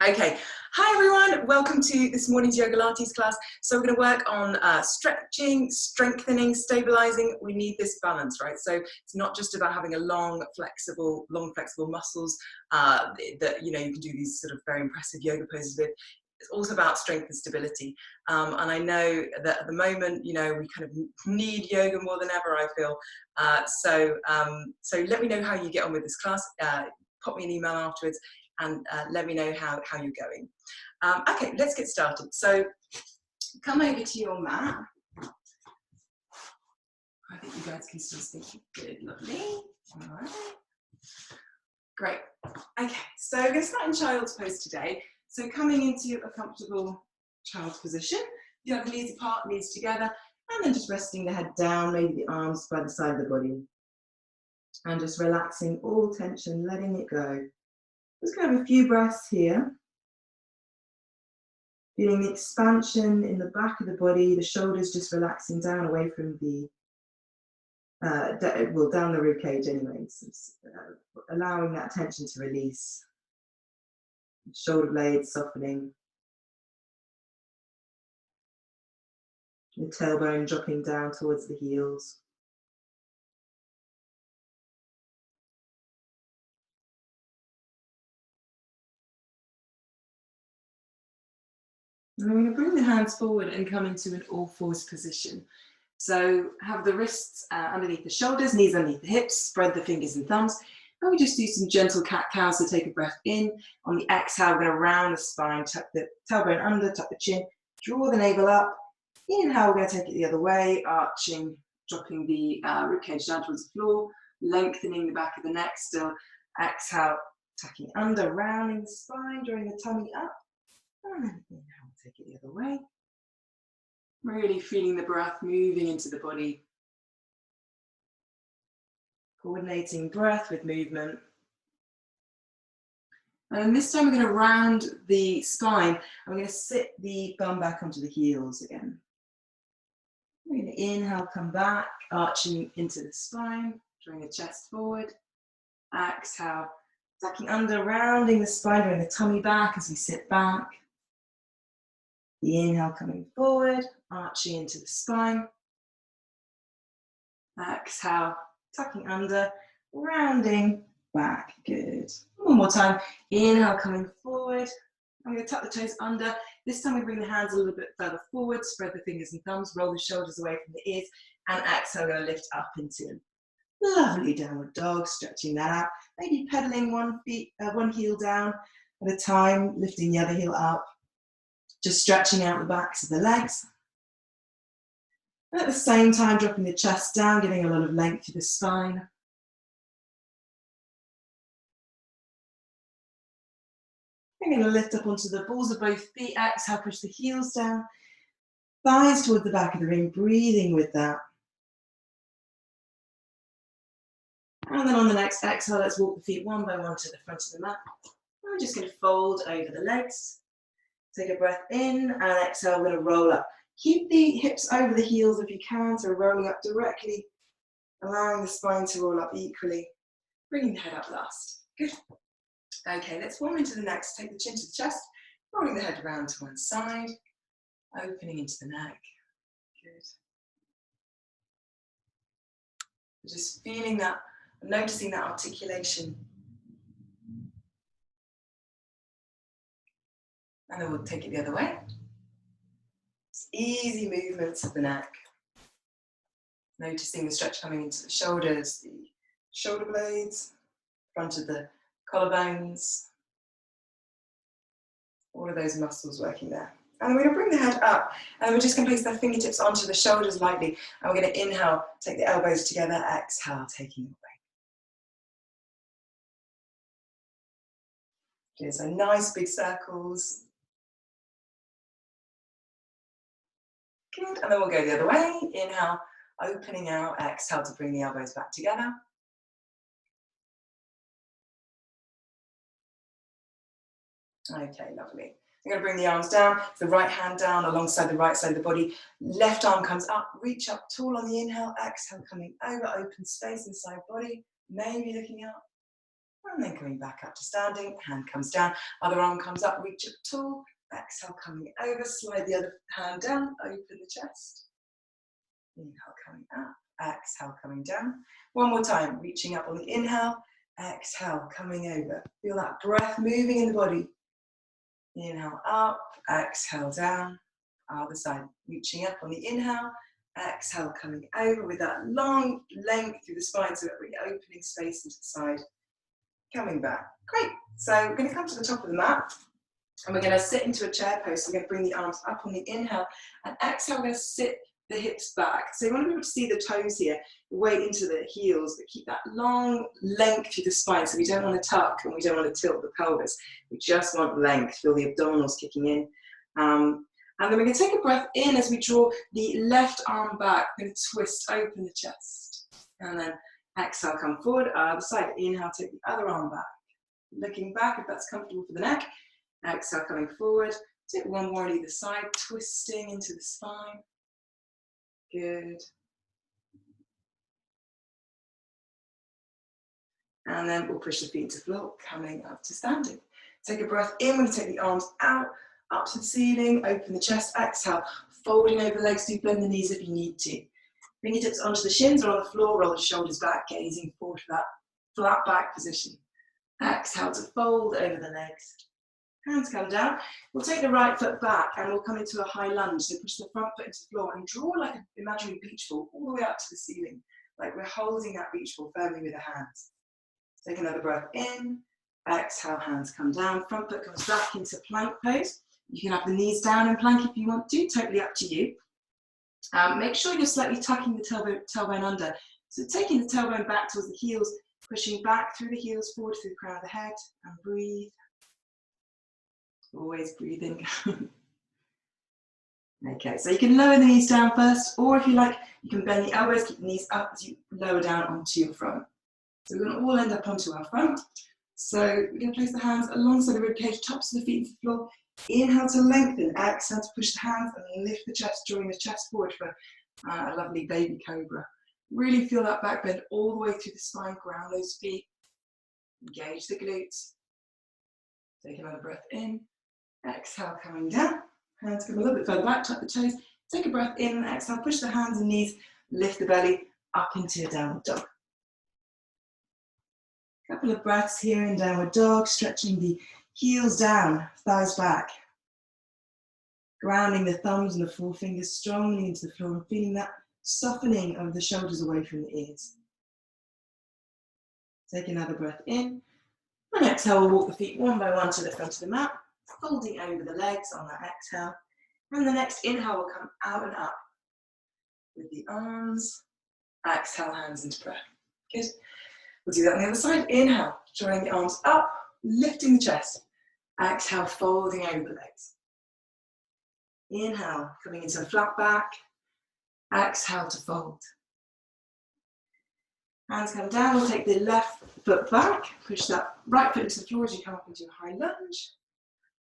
Okay, hi everyone, welcome to this morning's Yogalates class. So we're going to work on stretching, strengthening, stabilizing. We need this balance, right? So it's not just about having a long flexible muscles that you can do these sort of very impressive yoga poses with. It's also about strength and stability. And I know that at the moment, we kind of need yoga more than ever, I feel. So let me know how you get on with this class. Pop me an email afterwards and let me know how you're going. Okay, let's get started. So come over to your mat. I think you guys can still see. Good, lovely. All right. Great. Okay, so we're going to start in child's pose today. So coming into a comfortable child's position, you have the knees apart, knees together, and then just resting the head down, maybe the arms by the side of the body. And just relaxing all tension, letting it go. Just going to have a few breaths here. Feeling the expansion in the back of the body, the shoulders just relaxing down away from the, down the rib cage anyway. So, allowing that tension to release. Shoulder blades softening. The tailbone dropping down towards the heels. And I'm going to bring the hands forward and come into an all-fours position. So have the wrists underneath the shoulders, knees underneath the hips, spread the fingers and thumbs. And we just do some gentle cat-cows, so take a breath in. On the exhale, we're going to round the spine, tuck the tailbone under, tuck the chin, draw the navel up. Inhale, we're going to take it the other way, arching, dropping the ribcage down towards the floor, lengthening the back of the neck still. Exhale, tucking under, rounding the spine, drawing the tummy up. And then inhale, take it the other way. Really feeling the breath moving into the body. Coordinating breath with movement. And this time we're going to round the spine. I'm going to sit the bum back onto the heels again. We're going to inhale, come back, arching into the spine, drawing the chest forward. Exhale, tucking under, rounding the spine, drawing the tummy back as we sit back. The inhale coming forward, arching into the spine. Exhale, tucking under, rounding back. Good. One more time. Inhale coming forward. I'm going to tuck the toes under. This time we bring the hands a little bit further forward, spread the fingers and thumbs, roll the shoulders away from the ears, and exhale, we're going to lift up into a lovely downward dog, stretching that out. Maybe pedaling one heel down at a time, lifting the other heel up. Just stretching out the backs of the legs. And at the same time, dropping the chest down, giving a lot of length to the spine. We're going to lift up onto the balls of both feet. Exhale, push the heels down. Thighs toward the back of the ring, breathing with that. And then on the next exhale, let's walk the feet one by one to the front of the mat. And we're just going to fold over the legs. Take a breath in and exhale, we're going to roll up. Keep the hips over the heels if you can, so rolling up directly, allowing the spine to roll up equally. Bringing the head up last. Good. Okay, let's warm into the next. Take the chin to the chest, rolling the head around to one side, opening into the neck. Good. Just feeling that, noticing that articulation. And then we'll take it the other way. Easy movements of the neck. Noticing the stretch coming into the shoulders, the shoulder blades, front of the collarbones. All of those muscles working there. And we're going to bring the head up. And we're just going to place the fingertips onto the shoulders lightly. And we're going to inhale, take the elbows together. Exhale, taking it away. Okay, so nice big circles. Good, and then we'll go the other way. Inhale, opening out, exhale to bring the elbows back together. Okay, lovely. We're going to bring the arms down, the right hand down alongside the right side of the body. Left arm comes up, reach up tall on the inhale, exhale coming over, open space inside body, maybe looking up. And then coming back up to standing, hand comes down, other arm comes up, reach up tall, exhale coming over, slide the other hand down, open the chest. Inhale coming up, exhale coming down. One more time, reaching up on the inhale, exhale coming over. Feel that breath moving in the body. Inhale up, exhale down, other side. Reaching up on the inhale, exhale coming over with that long length through the spine, so we're really opening space into the side. Coming back. Great. So we're going to come to the top of the mat and we're going to sit into a chair pose. So we're going to bring the arms up on the inhale and exhale, we're going to sit the hips back. So you want to be able to see the toes here, weight into the heels, but keep that long length through the spine. So we don't want to tuck and we don't want to tilt the pelvis. We just want length. Feel the abdominals kicking in. And then we're going to take a breath in as we draw the left arm back. We're going to twist open the chest. And then exhale, come forward, other side. Inhale, take the other arm back. Looking back if that's comfortable for the neck. Exhale, coming forward. Take one more on either side, twisting into the spine. Good. And then we'll push the feet to the floor, coming up to standing. Take a breath in, we're going to take the arms out, up to the ceiling, open the chest, exhale, folding over the legs, do bend the knees if you need to. Bring your hips onto the shins or on the floor, roll the shoulders back, gazing forward for that flat back position. Exhale to fold over the legs. Hands come down. We'll take the right foot back and we'll come into a high lunge. So push the front foot into the floor and draw like an imaginary beach ball all the way up to the ceiling. Like we're holding that beach ball firmly with the hands. Take another breath in. Exhale, hands come down. Front foot comes back into plank pose. You can have the knees down in plank if you want to, totally up to you. Make sure you're slightly tucking the tailbone under. So taking the tailbone back towards the heels, pushing back through the heels, forward through the crown of the head, and breathe. Always breathing. Okay, so you can lower the knees down first, or if you like, you can bend the elbows, keep the knees up as you lower down onto your front. So we're going to all end up onto our front. So we're going to place the hands alongside the ribcage, tops of the feet into the floor. Inhale to lengthen, exhale to push the hands and lift the chest, drawing the chest forward for a lovely baby cobra. Really feel that back bend all the way through the spine, ground those feet, engage the glutes. Take another breath in, exhale coming down, hands come a little bit further back, tuck the toes, take a breath in, exhale, push the hands and knees, lift the belly up into a downward dog. Couple of breaths here in downward dog, stretching the heels down, thighs back. Grounding the thumbs and the forefingers strongly into the floor and feeling that softening of the shoulders away from the ears. Take another breath in. And exhale, we'll walk the feet one by one to the front of the mat, folding over the legs on that exhale. And the next inhale will come out and up with the arms. Exhale, hands into prayer. Good. We'll do that on the other side. Inhale, drawing the arms up, lifting the chest. Exhale, folding over the legs. Inhale, coming into a flat back. Exhale to fold. Hands come down, we'll take the left foot back, push that right foot into the floor as you come up into a high lunge.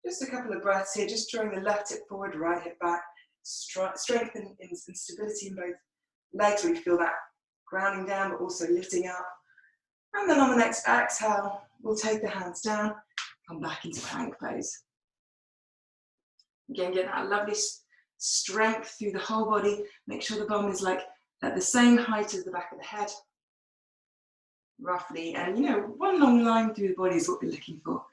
Just a couple of breaths here, just drawing the left hip forward, right hip back. Strength and stability in both legs, where you feel that grounding down but also lifting up. And then on the next exhale, we'll take the hands down, come back into plank pose. Again, get that lovely strength through the whole body. Make sure the bum is like at the same height as the back of the head, roughly. And you know, one long line through the body is what we're looking for,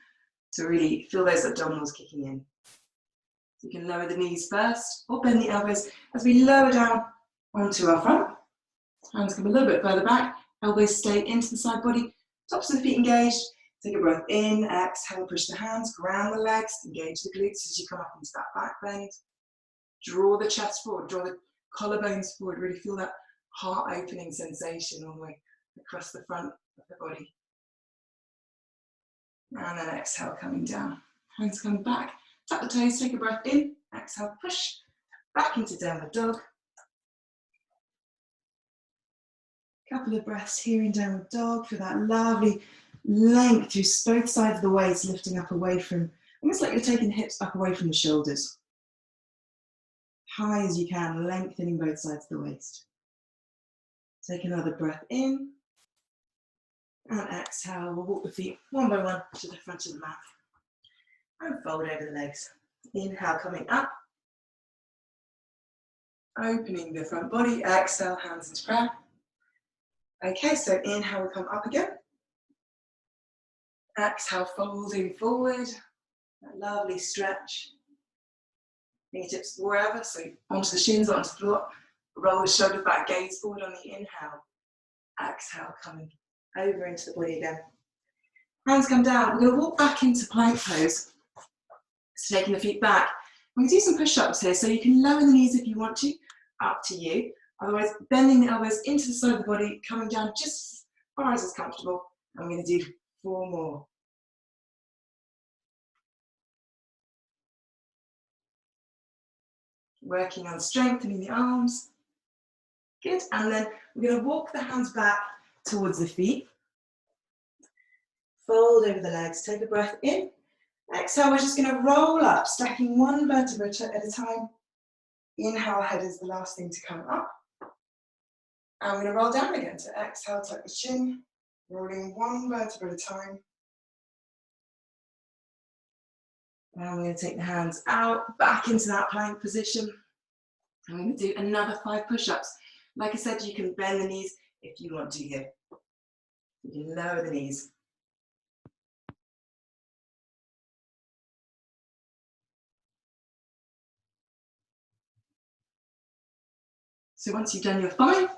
to really feel those abdominals kicking in. So you can lower the knees first, or bend the elbows as we lower down onto our front. Hands come a little bit further back, elbows stay into the side body, tops of the feet engaged. Take a breath in, exhale, push the hands, ground the legs, engage the glutes as you come up into that back bend. Draw the chest forward, draw the collarbones forward, really feel that heart opening sensation all the way across the front of the body. And then exhale, coming down. Hands come back, tuck the toes, take a breath in, exhale, push back into downward dog. Couple of breaths here in downward dog for that lovely length through both sides of the waist, lifting up away from, almost like you're taking the hips up away from the shoulders. High as you can, lengthening both sides of the waist. Take another breath in. And exhale, we'll walk the feet one by one to the front of the mat. And fold over the legs. Inhale, coming up. Opening the front body. Exhale, hands into prayer. Okay, so inhale, we come up again. Exhale, folding forward. That lovely stretch. Fingertips wherever, so onto the shins, onto the floor. Roll the shoulders back, gaze forward on the inhale. Exhale, coming over into the body again. Hands come down. We're going to walk back into plank pose. So taking the feet back. We're going to do some push-ups here, so you can lower the knees if you want to, up to you. Otherwise, bending the elbows into the side of the body, coming down just as far as is comfortable. And we're going to do 4 more. Working on strengthening the arms. Good. And then we're going to walk the hands back towards the feet. Fold over the legs. Take a breath in. Exhale, we're just going to roll up, stacking one vertebra at a time. Inhale, head is the last thing to come up. And we're going to roll down again. So exhale, tuck the chin, rolling one vertebra at a time. And we're going to take the hands out, back into that plank position. And we're going to do another 5 push-ups. Like I said, you can bend the knees if you want to here. You can lower the knees. So once you've done your 5,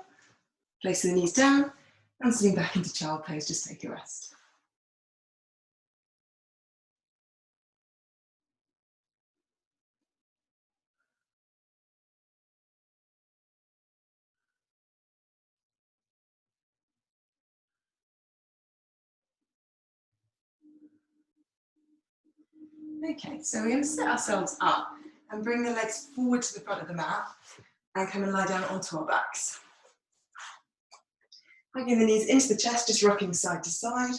place the knees down and sitting back into child pose, just take a rest. Okay, so we're going to set ourselves up and bring the legs forward to the front of the mat and come and lie down onto our backs. Hugging the knees into the chest, just rocking side to side.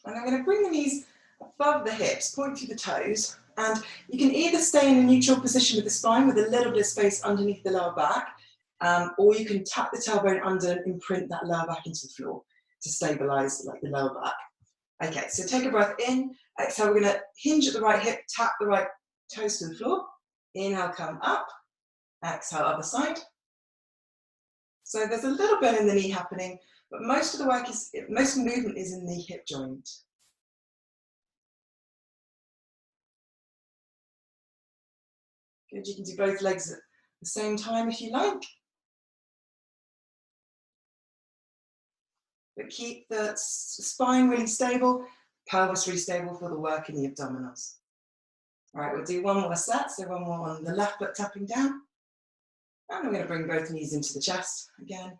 And I'm going to bring the knees above the hips, point through the toes, and you can either stay in a neutral position with the spine with a little bit of space underneath the lower back, or you can tuck the tailbone under and imprint that lower back into the floor to stabilise like the lower back. Okay, so take a breath in. Exhale, we're going to hinge at the right hip, tap the right toes to the floor. Inhale, come up. Exhale, other side. So there's a little bend in the knee happening, but most of the movement is in the hip joint. Good, you can do both legs at the same time if you like. But keep the spine really stable, pelvis really stable for the work in the abdominals. All right, we'll do one more set, so one more on the left foot tapping down. And we're going to bring both knees into the chest again,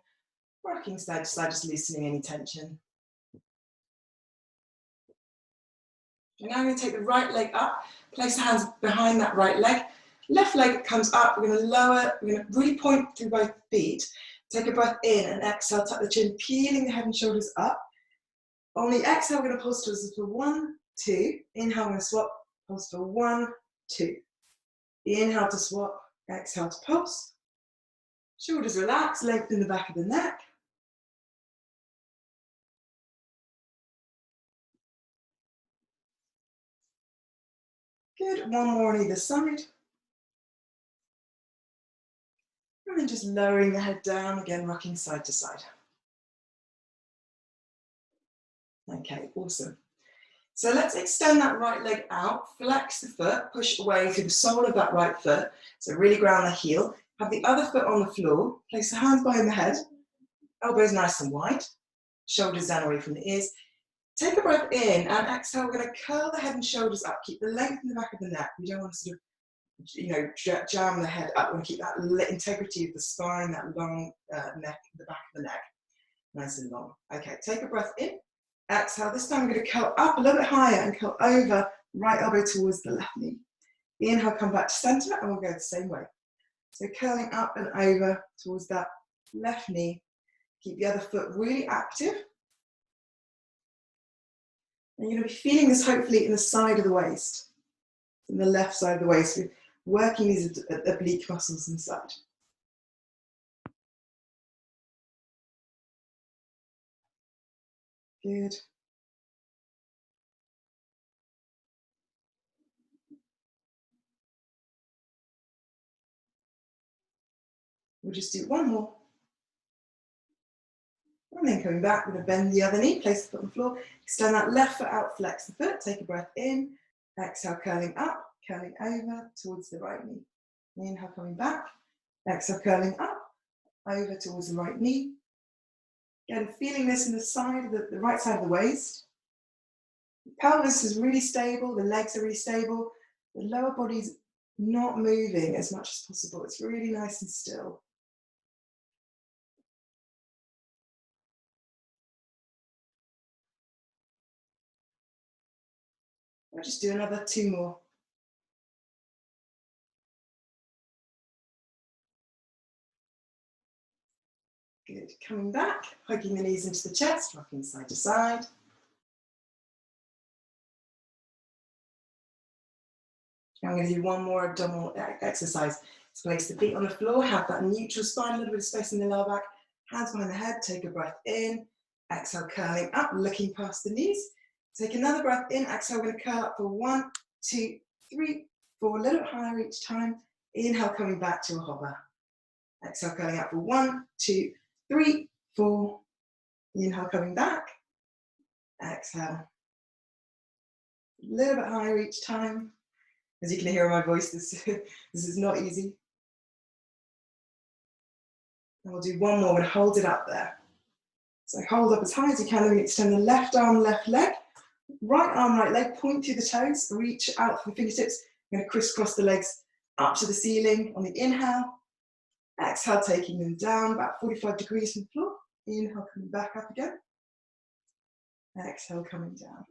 rocking side to side, just loosening any tension. And now I'm going to take the right leg up, place the hands behind that right leg. Left leg comes up, we're going to lower, we're going to really point through both feet. Take a breath in and exhale, tuck the chin, peeling the head and shoulders up. On the exhale, we're going to pulse towards for 1, 2. Inhale, we're going to swap, pulse for 1, 2. Inhale to swap, exhale to pulse. Shoulders relax, lengthen the back of the neck. Good, one more on either side. And then just lowering the head down, again, rocking side to side. Okay, awesome. So let's extend that right leg out, flex the foot, push away through the sole of that right foot. So really ground the heel. Have the other foot on the floor, place the hands behind the head, elbows nice and wide, shoulders down away from the ears. Take a breath in and exhale, we're going to curl the head and shoulders up, keep the length in the back of the neck. We don't want to sort of, jam the head up. We want to keep that integrity of the spine, that long neck, the back of the neck, nice and long. Okay, take a breath in. Exhale, this time we're going to curl up a little bit higher and curl over, right elbow towards the left knee. Inhale, come back to center and we'll go the same way. So curling up and over towards that left knee. Keep the other foot really active. And you're going to be feeling this hopefully in the side of the waist, in the left side of the waist. We're working these oblique muscles inside. Good. We'll just do one more. And then coming back, we're going to bend the other knee, place the foot on the floor, extend that left foot out, flex the foot, take a breath in, exhale, curling up, curling over towards the right knee. Inhale, coming back, exhale, curling up, over towards the right knee. Again, feeling this in the side, the right side of the waist. The pelvis is really stable, the legs are really stable, the lower body's not moving as much as possible. It's really nice and still. I'll just do another 2 more. Good. Coming back, hugging the knees into the chest, rocking side to side. I'm going to do one more abdominal exercise. So place the feet on the floor, have that neutral spine, a little bit of space in the lower back, hands behind the head, take a breath in, exhale, curling up, looking past the knees. Take another breath in, exhale, we're going to curl up for 1, 2, 3, 4, a little bit higher each time. Inhale, coming back to a hover. Exhale, curling up for 1, 2, 3, 4. Inhale, coming back. Exhale. A little bit higher each time. As you can hear in my voice, this is not easy. And we'll do one more, we're going to hold it up there. So hold up as high as you can, and extend the left arm, left leg. Right arm, right leg, point through the toes, reach out for the fingertips. I'm going to crisscross the legs up to the ceiling on the inhale. Exhale, taking them down about 45 degrees from the floor. Inhale, coming back up again. Exhale, coming down.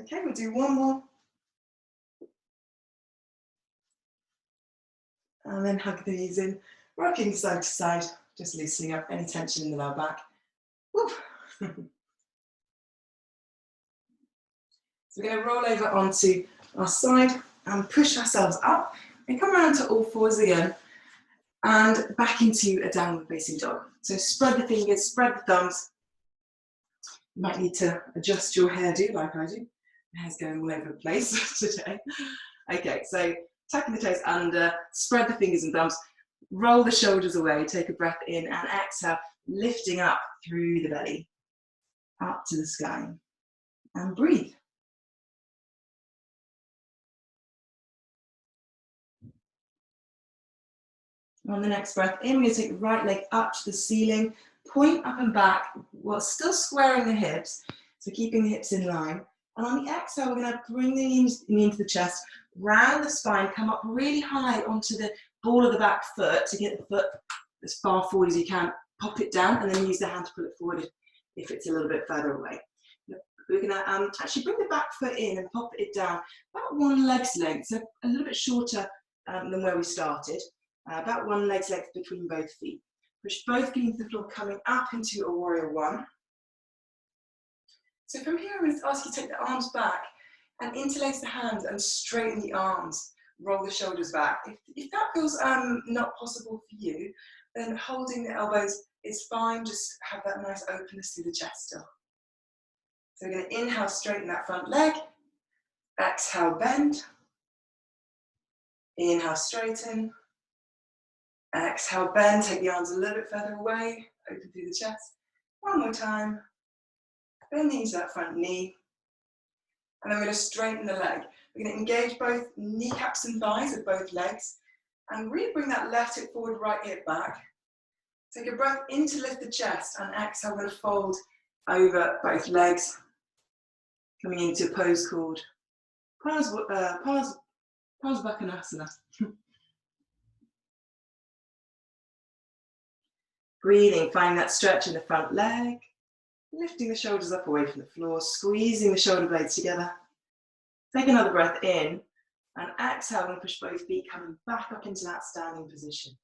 Okay, we'll do one more. And then hug the knees in, rocking side to side, just loosening up any tension in the lower back. So we're going to roll over onto our side and push ourselves up and come around to all fours again and back into a downward facing dog. So spread the fingers, spread the thumbs. You might need to adjust your hairdo like I do. My hair's going all over the place today. Okay, so tucking the toes under, spread the fingers and thumbs, roll the shoulders away, take a breath in and exhale, lifting up through the belly, up to the sky, and breathe. On the next breath in, we're going to take the right leg up to the ceiling, point up and back while still squaring the hips, so keeping the hips in line. And on the exhale, we're going to bring the knee into the chest, round the spine, come up really high onto the ball of the back foot to get the foot as far forward as you can. Pop it down and then use the hand to pull it forward if it's a little bit further away. We're going to actually bring the back foot in and pop it down about one leg's length, so a little bit shorter than where we started. About one leg's length between both feet. Push both feet into the floor, coming up into a warrior one. So from here, I'm going to ask you to take the arms back and interlace the hands and straighten the arms. Roll the shoulders back. If that feels not possible for you, then holding the elbows is fine. Just have that nice openness through the chest still. So we're going to inhale, straighten that front leg. Exhale, bend. Inhale, straighten. Exhale, bend, take the arms a little bit further away, open through the chest. One more time. Bend into that front knee. And then we're going to straighten the leg. We're going to engage both kneecaps and thighs of both legs. And really bring that left hip forward, right hip back. Take a breath in to lift the chest. And exhale, we're going to fold over both legs. Coming into a pose called Parsvakonasana. Breathing, finding that stretch in the front leg, lifting the shoulders up away from the floor, squeezing the shoulder blades together. Take another breath in, and exhale, and push both feet coming back up into that standing position.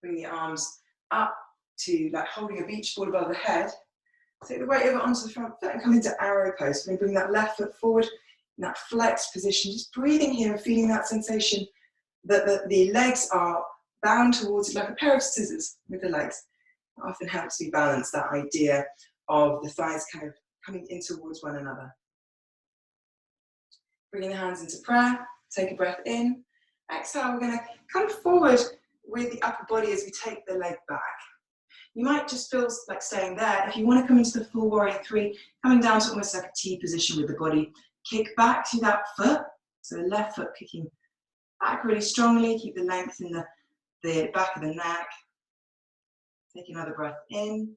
Bring the arms up to like holding a beach ball above the head. Take the weight over onto the front foot and come into arrow pose. We're going to bring that left foot forward in that flexed position, just breathing here and feeling that sensation the legs are bound towards, like a pair of scissors with the legs. It often helps me balance that idea of the thighs kind of coming in towards one another. Bringing the hands into prayer, take a breath in. Exhale, we're going to come forward with the upper body as we take the leg back. You might just feel like staying there. If you want to come into the full warrior three, coming down to almost like a T position with the body, kick back to that foot. So the left foot kicking back really strongly, keep the length in the back of the neck. Take another breath in.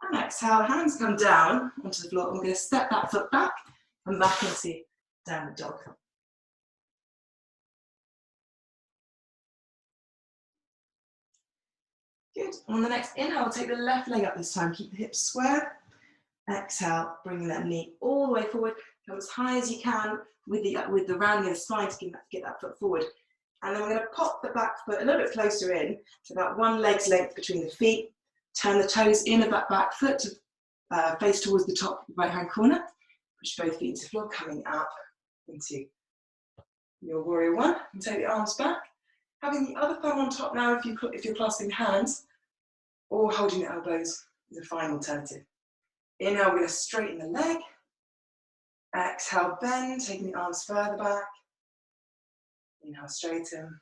And exhale, hands come down onto the floor. I'm going to step that foot back and back into downward dog. Good. On the next inhale, take the left leg up this time. Keep the hips square. Exhale, bringing that knee all the way forward. Come as high as you can with the rounding of the spine to get that foot forward. And then we're going to pop the back foot a little bit closer in, so about one leg's length between the feet. Turn the toes in of that back foot to face towards the top right-hand corner. Push both feet into the floor, coming up into your warrior one. And take the arms back. Having the other thumb on top now if you're clasping the hands, or holding the elbows is a fine alternative. Inhale, we're going to straighten the leg. Exhale, bend, taking the arms further back. Inhale, straighten.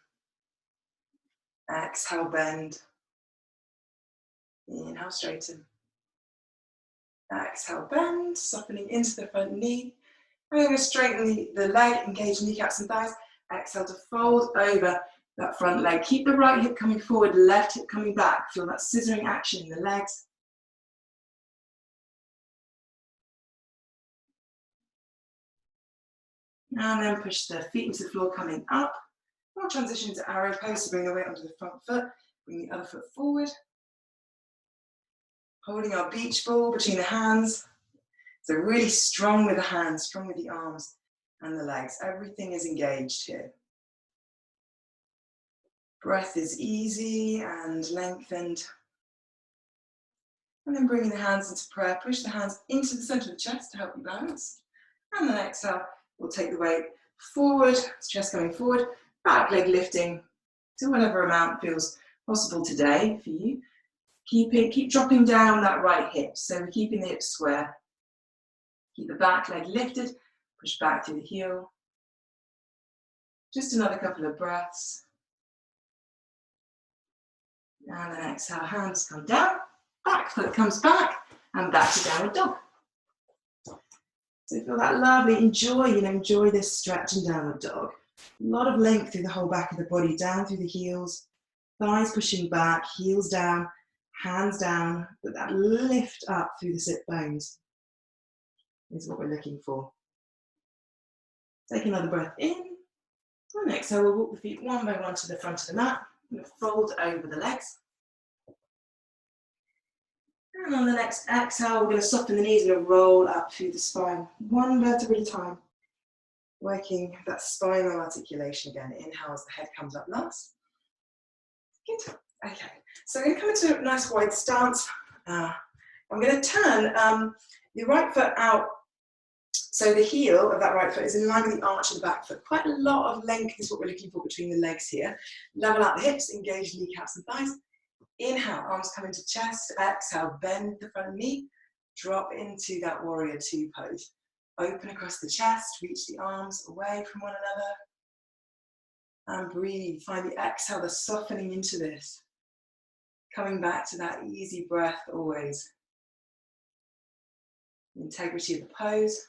Exhale, bend. Inhale, straighten. Exhale, bend, softening into the front knee. And we're going to straighten the leg, engage kneecaps and thighs. Exhale to fold over that front leg. Keep the right hip coming forward, left hip coming back. Feel that scissoring action in the legs. And then push the feet into the floor, coming up. We'll transition to arrow pose, so bring the weight onto the front foot. Bring the other foot forward. Holding our beach ball between the hands. So really strong with the hands, strong with the arms and the legs. Everything is engaged here. Breath is easy and lengthened. And then bringing the hands into prayer, push the hands into the center of the chest to help you balance. And then exhale, we'll take the weight forward, chest coming forward, back leg lifting to whatever amount feels possible today for you. Keep dropping down that right hip. So we're keeping the hips square. Keep the back leg lifted, push back through the heel. Just another couple of breaths. And then exhale, hands come down, back foot comes back, and back to downward dog. So feel that lovely, enjoy this stretch in downward dog. A lot of length through the whole back of the body, down through the heels, thighs pushing back, heels down, hands down, but that lift up through the sit bones is what we're looking for. Take another breath in, and exhale, we'll walk the feet one by one to the front of the mat. We'll fold over the legs. And on the next exhale, we're going to soften the knees and roll up through the spine, one vertebra at a time. Working that spinal articulation again. Inhale as the head comes up last. Good. Okay. So we're going to come into a nice wide stance. I'm going to turn the right foot out. So the heel of that right foot is in line with the arch of the back foot. Quite a lot of length is what we're looking for between the legs here. Level out the hips, engage kneecaps and thighs. Inhale, arms come into chest. Exhale, bend the front knee. Drop into that warrior two pose. Open across the chest, reach the arms away from one another. And breathe. Find the exhale, the softening into this. Coming back to that easy breath always. The integrity of the pose.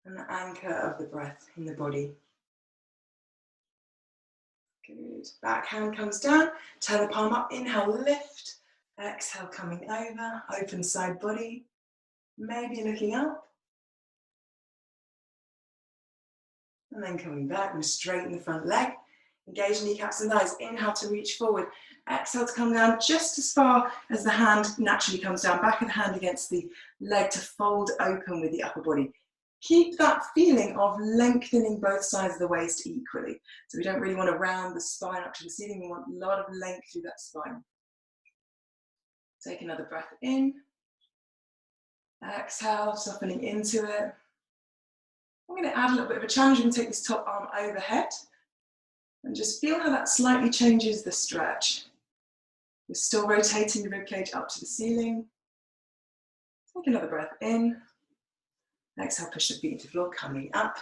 And the anchor of the breath in the body. Good. Back hand comes down. Turn the palm up. Inhale, lift. Exhale, coming over. Open side body. Maybe looking up. And then coming back. And straighten the front leg. Engage kneecaps and thighs. Inhale to reach forward. Exhale to come down just as far as the hand naturally comes down. Back of the hand against the leg to fold open with the upper body. Keep that feeling of lengthening both sides of the waist equally. So we don't really want to round the spine up to the ceiling. We want a lot of length through that spine. Take another breath in. Exhale, softening into it. going to add a little bit of a challenge. I'm going to take this top arm overhead and just feel how that slightly changes the stretch. We're still rotating the ribcage up to the ceiling. Take another breath in. Exhale, push the feet into the floor, coming up.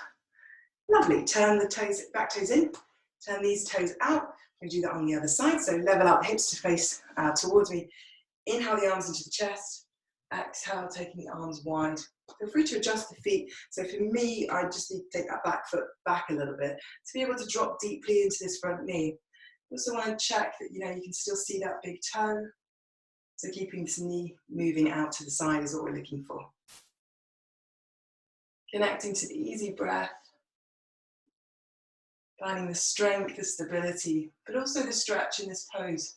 Lovely. Turn the toes, back toes in. Turn these toes out. We do that on the other side. So level out the hips to face towards me. Inhale the arms into the chest. Exhale, taking the arms wide. Feel free to adjust the feet. So for me, I just need to take that back foot back a little bit to be able to drop deeply into this front knee. Also want to check that you can still see that big toe. So keeping this knee moving out to the side is what we're looking for. Connecting to the easy breath. Finding the strength, the stability, but also the stretch in this pose.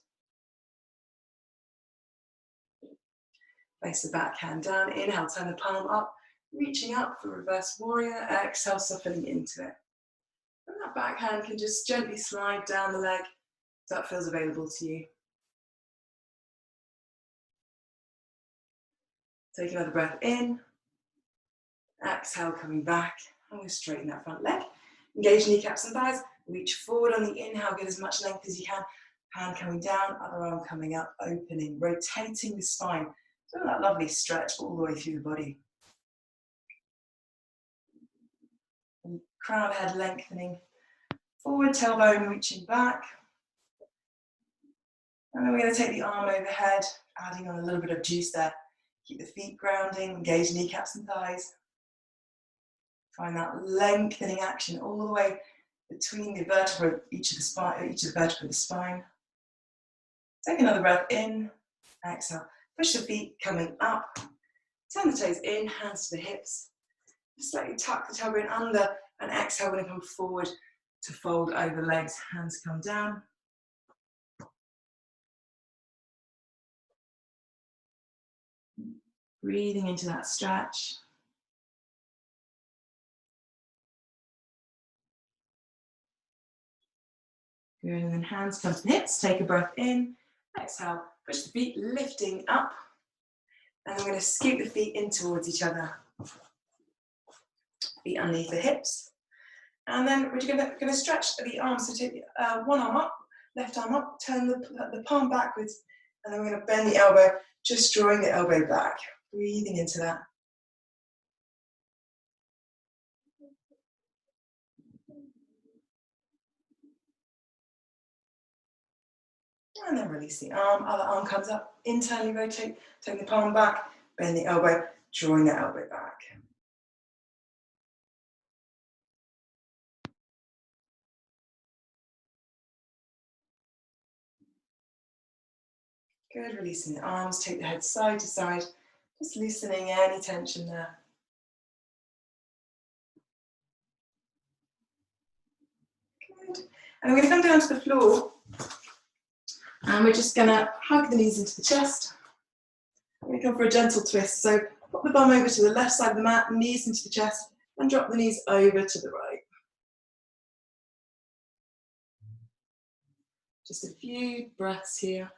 Place the back hand down. Inhale, turn the palm up, reaching up for reverse warrior. Exhale, softening into it. And that back hand can just gently slide down the leg if that feels available to you. Take another breath in. Exhale, coming back. And we'll straighten that front leg. Engage kneecaps and thighs. Reach forward on the inhale. Get as much length as you can. Hand coming down, other arm coming up, opening, rotating the spine. So that lovely stretch all the way through the body. And crown head lengthening. Forward, tailbone reaching back. And then we're going to take the arm overhead, adding on a little bit of juice there. Keep the feet grounding, engage kneecaps and thighs. Find that lengthening action all the way between the vertebrae, each of the vertebrae of the spine. Take another breath in, exhale. Push the feet coming up. Turn the toes in, hands to the hips. Slightly tuck the tailbone under, and exhale when you come forward to fold over the legs. Hands come down. Breathing into that stretch. Good, and then hands come to the hips. Take a breath in. Exhale, push the feet lifting up. And then we're going to scoop the feet in towards each other. Feet underneath the hips. And then we're going to stretch the arms. So take one arm up, left arm up, turn the palm backwards. And then we're going to bend the elbow, just drawing the elbow back. Breathing into that. And then release the arm, other arm comes up, internally rotate, take the palm back, bend the elbow, drawing the elbow back. Good, releasing the arms, take the head side to side, just loosening any tension there. Good. And we're going to come down to the floor. And we're just going to hug the knees into the chest. We're going to come for a gentle twist. So pop the bum over to the left side of the mat, knees into the chest, and drop the knees over to the right. Just a few breaths here.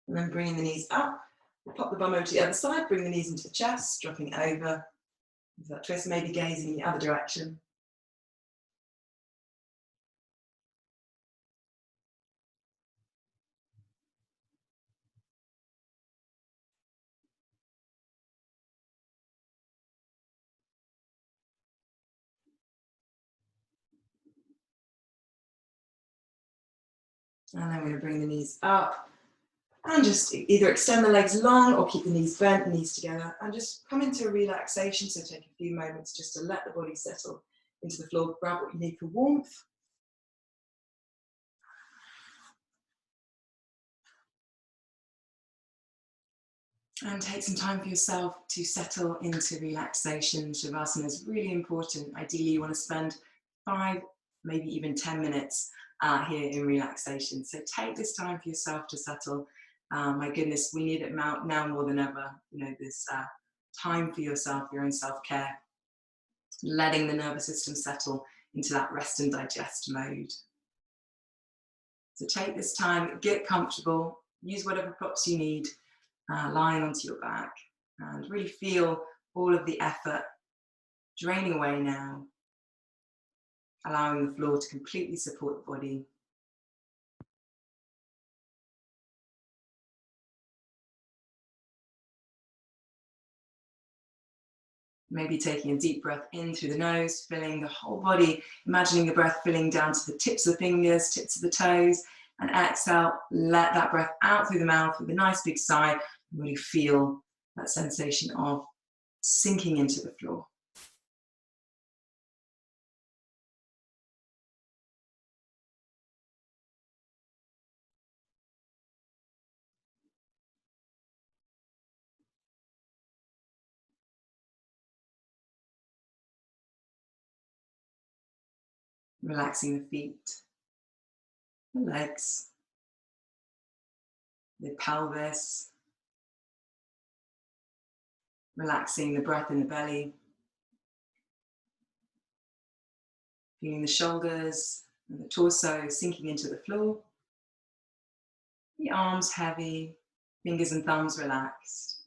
And then bringing the knees up. We'll pop the bum over to the other side, bring the knees into the chest, dropping over. That twist, maybe gazing in the other direction. And then we're going to bring the knees up. And just either extend the legs long or keep the knees bent, knees together, and just come into a relaxation. So take a few moments just to let the body settle into the floor. Grab what you need for warmth. And take some time for yourself to settle into relaxation. Shavasana is really important. Ideally, you want to spend 5, maybe even 10 minutes here in relaxation. So take this time for yourself to settle. My goodness, we need it now more than ever. This time for yourself, your own self-care, letting the nervous system settle into that rest and digest mode. So take this time, get comfortable, use whatever props you need, lying onto your back, and really feel all of the effort draining away now, allowing the floor to completely support the body. Maybe taking a deep breath in through the nose, filling the whole body, imagining the breath filling down to the tips of the fingers, tips of the toes, and exhale, let that breath out through the mouth with a nice big sigh, and really feel that sensation of sinking into the floor. Relaxing the feet, the legs, the pelvis, relaxing the breath in the belly, feeling the shoulders and the torso sinking into the floor, the arms heavy, fingers and thumbs relaxed,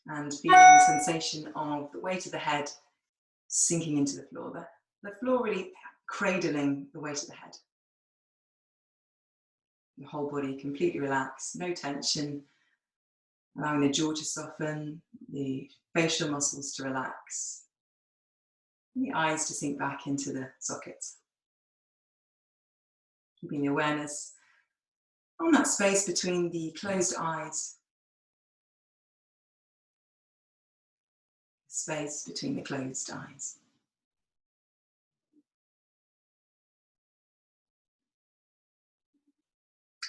and feeling the sensation of the weight of the head sinking into the floor, the floor really cradling the weight of the head. The whole body completely relaxed, no tension, allowing the jaw to soften, the facial muscles to relax, and the eyes to sink back into the sockets. Keeping the awareness on that space between the closed eyes, space between the closed eyes.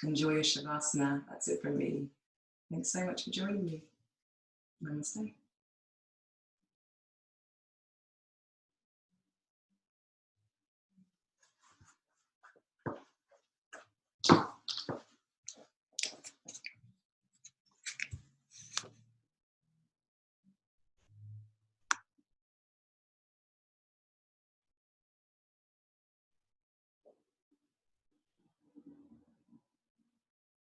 Enjoy your Shavasana. That's it from me. Thanks so much for joining me. Namaste.